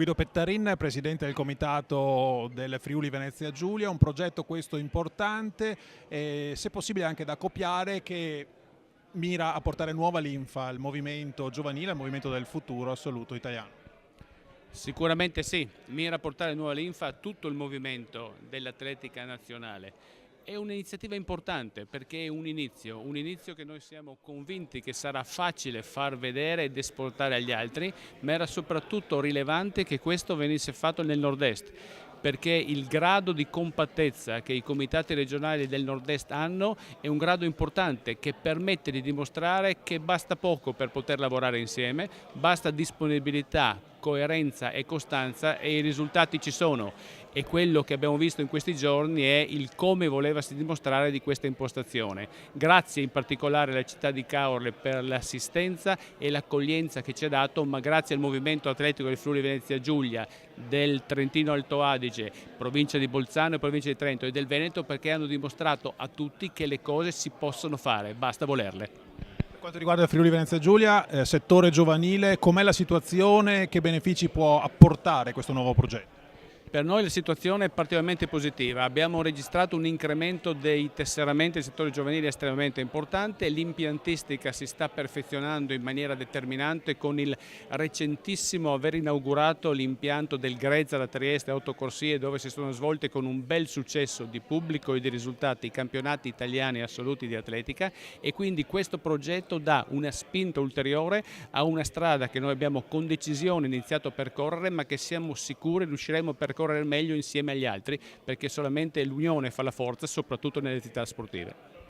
Guido Pettarin, presidente del comitato del Friuli Venezia Giulia, un progetto questo importante, se possibile anche da copiare, che mira a portare nuova linfa al movimento giovanile, al movimento del futuro assoluto italiano. Sicuramente sì, mira a portare nuova linfa a tutto il movimento dell'atletica nazionale. È un'iniziativa importante perché è un inizio che noi siamo convinti che sarà facile far vedere ed esportare agli altri, ma era soprattutto rilevante che questo venisse fatto nel nord-est, perché il grado di compattezza che i comitati regionali del nord-est hanno è un grado importante che permette di dimostrare che basta poco per poter lavorare insieme, basta disponibilità, coerenza e costanza e i risultati ci sono. E quello che abbiamo visto in questi giorni è il come volevasi dimostrare di questa impostazione. Grazie in particolare alla città di Caorle per l'assistenza e l'accoglienza che ci ha dato, ma grazie al movimento atletico del Friuli Venezia Giulia, del Trentino Alto Adige, provincia di Bolzano e provincia di Trento e del Veneto, perché hanno dimostrato a tutti che le cose si possono fare, basta volerle. Per quanto riguarda il Friuli Venezia Giulia, settore giovanile, com'è la situazione, che benefici può apportare questo nuovo progetto? Per noi la situazione è particolarmente positiva, abbiamo registrato un incremento dei tesseramenti del settore giovanile estremamente importante, l'impiantistica si sta perfezionando in maniera determinante con il recentissimo aver inaugurato l'impianto del Grezza da Trieste Autocorsie, dove si sono svolte con un bel successo di pubblico e di risultati i campionati italiani assoluti di atletica, e quindi questo progetto dà una spinta ulteriore a una strada che noi abbiamo con decisione iniziato a percorrere, ma che siamo sicuri riusciremo a percorrere meglio insieme agli altri, perché solamente l'unione fa la forza, soprattutto nelle attività sportive.